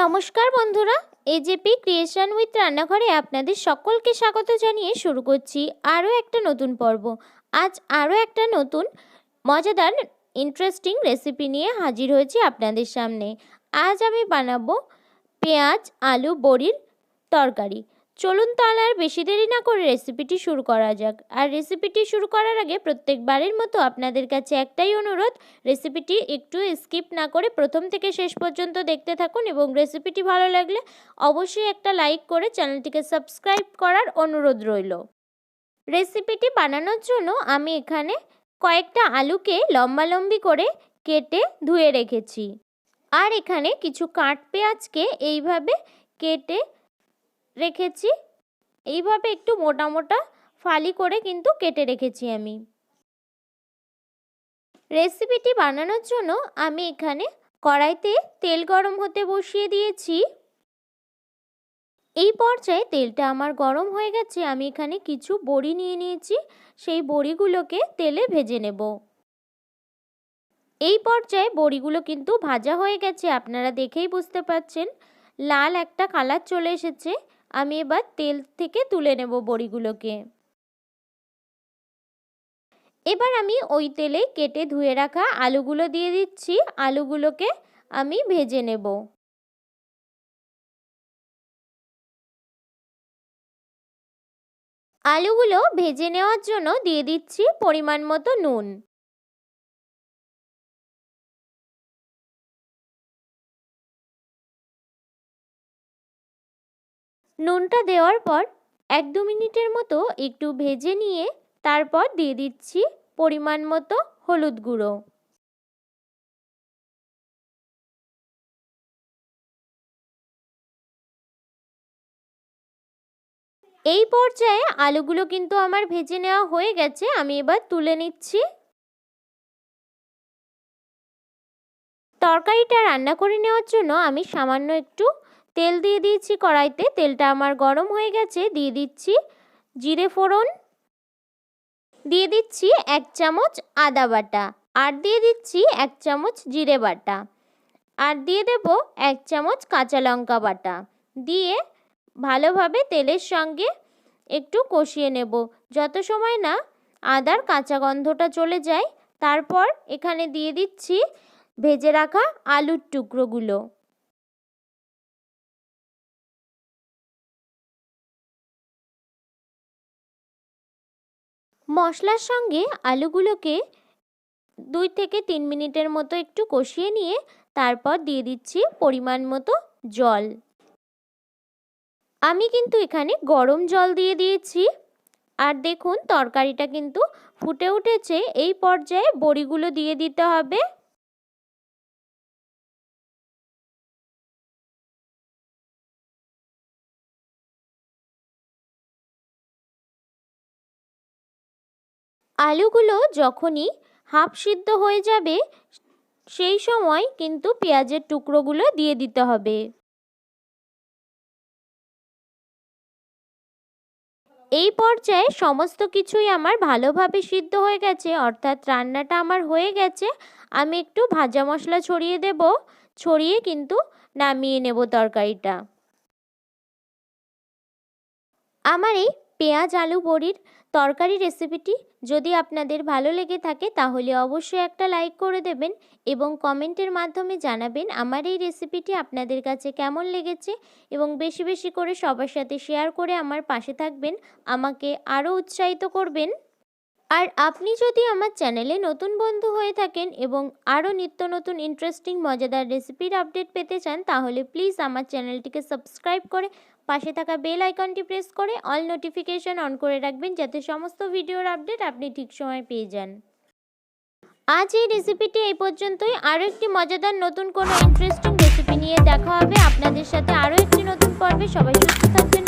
নমস্কার বন্ধুরা, AJP creation with রান্নাঘরে আপনাদের সকলকে স্বাগত জানিয়ে শুরু করছি আরও একটা নতুন পর্ব। আজ আরও একটা নতুন মজাদার ইন্টারেস্টিং রেসিপি নিয়ে হাজির হয়েছি আপনাদের সামনে। আজ আমি বানাবো পেঁয়াজ আলু বড়ির তরকারি। চলুন তাহলে আর বেশি দেরি না করে রেসিপিটি শুরু করা যাক। আর রেসিপিটি শুরু করার আগে প্রত্যেকবারের মতো আপনাদের কাছে একটাই অনুরোধ, রেসিপিটি একটু স্কিপ না করে প্রথম থেকে শেষ পর্যন্ত দেখতে থাকুন এবং রেসিপিটি ভালো লাগলে অবশ্যই একটা লাইক করে চ্যানেলটিকে সাবস্ক্রাইব করার অনুরোধ রইল। রেসিপিটি বানানোর জন্য আমি এখানে কয়েকটা আলুকে লম্বালম্বি করে কেটে ধুয়ে রেখেছি। আর এখানে কিছু কাট পেঁয়াজকে এইভাবে কেটে রেখেছি। এইভাবে একটু মোটা মোটা ফালি করে কিন্তু কেটে রেখেছি আমি। রেসিপিটি বানানোর জন্য আমি এখানে কড়াইতে তেল গরম হতে বসিয়ে দিয়েছি। এই পর্যায়ে তেলটা আমার গরম হয়ে গেছে। আমি এখানে কিছু বড়ি নিয়ে নিয়েছি, সেই বড়িগুলোকে তেলে ভেজে নেব। এই পর্যায়ে বড়িগুলো কিন্তু ভাজা হয়ে গেছে, আপনারা দেখেই বুঝতে পারছেন লাল একটা কালার চলে এসেছে। আমি এবার তেল থেকে তুলে নেব বড়িগুলোকে। এবার আমি ওই তেলে কেটে ধুয়ে রাখা আলুগুলো দিয়ে দিচ্ছি। আলুগুলোকে আমি ভেজে নেব। আলুগুলো ভেজে নেওয়ার জন্য দিয়ে দিচ্ছি পরিমাণ মতো নুন। নুনটা দেওয়ার পর 1-2 মিনিটের মতো একটু ভেজে নিয়ে তারপর দিয়ে দিচ্ছি পরিমাণ মতো হলুদ গুঁড়ো। এই পর্যায়ে আলুগুলো কিন্তু আমার ভেজে নেওয়া হয়ে গেছে। আমি এবার তুলে নিচ্ছি। তরকারিটা রান্না করে নেওয়ার জন্য আমি সামান্য একটু তেল দিয়ে দিয়েছি কড়াইতে। তেলটা আমার গরম হয়ে গেছে। দিয়ে দিচ্ছি জিরে ফোড়ন, দিয়ে দিচ্ছি 1 চামচ আদা বাটা, আর দিয়ে দিচ্ছি 1 চামচ জিরে বাটা, আর দিয়ে দেব 1 চামচ কাঁচা লঙ্কা বাটা। দিয়ে ভালোভাবে তেলের সঙ্গে একটু কষিয়ে নেব যত সময় না আদার কাঁচা গন্ধটা চলে যায়। তারপর এখানে দিয়ে দিচ্ছি ভেজে রাখা আলুর টুকরোগুলো। মশলার সঙ্গে আলুগুলোকে 2 থেকে 3 মিনিটের মতো একটু কষিয়ে নিয়ে তারপর দিয়ে দিচ্ছি পরিমাণ মতো জল। আমি কিন্তু এখানে গরম জল দিয়ে দিয়েছি। আর দেখুন তরকারিটা কিন্তু ফুটে উঠেছে। এই পর্যায়ে বড়িগুলো দিয়ে দিতে হবে। আলুগুলো যখনই হাফ সিদ্ধ হয়ে যাবে সেই সময় কিন্তু পেঁয়াজের টুকরোগুলো দিয়ে দিতে হবে। এই পর্যায়ে সমস্ত কিছুই আমার ভালোভাবে সিদ্ধ হয়ে গেছে, অর্থাৎ রান্নাটা আমার হয়ে গেছে। আমি একটু ভাজা মশলা ছড়িয়ে দেব, ছড়িয়ে কিন্তু নামিয়ে নেব তরকারিটা। আমার এই পেঁয়াজ আলু বড়ির তরকারি রেসিপিটি যদি আপনাদের ভালো লেগে থাকে তাহলে অবশ্যই একটা লাইক করে দেবেন এবং কমেন্টের মাধ্যমে জানাবেন আমার এই রেসিপিটি আপনাদের কাছে কেমন লেগেছে, এবং বেশি বেশি করে সবার সাথে শেয়ার করে আমার পাশে থাকবেন, আমাকে আরও উৎসাহিত করবেন। আর আপনি যদি আমার চ্যানেলে নতুন বন্ধু হয়ে থাকেন এবং আরও নিত্য নতুন ইন্টারেস্টিং মজাদার রেসিপির আপডেট পেতে চান তাহলে প্লিজ আমার চ্যানেলটিকে সাবস্ক্রাইব করে পাশে থাকা বেল আইকনটি প্রেস করে অল নোটিফিকেশন অন করে রাখবেন, যাতে সমস্ত ভিডিওর আপডেট আপনি ঠিক সময় পেয়ে যান। আজ এই রেসিপিটি এই পর্যন্তই। আরও একটি মজাদার নতুন কোনো ইন্টারেস্টিং রেসিপি নিয়ে দেখা হবে আপনাদের সাথে আরও একটি নতুন পর্বে। সবাই সুস্থ থাকবেন।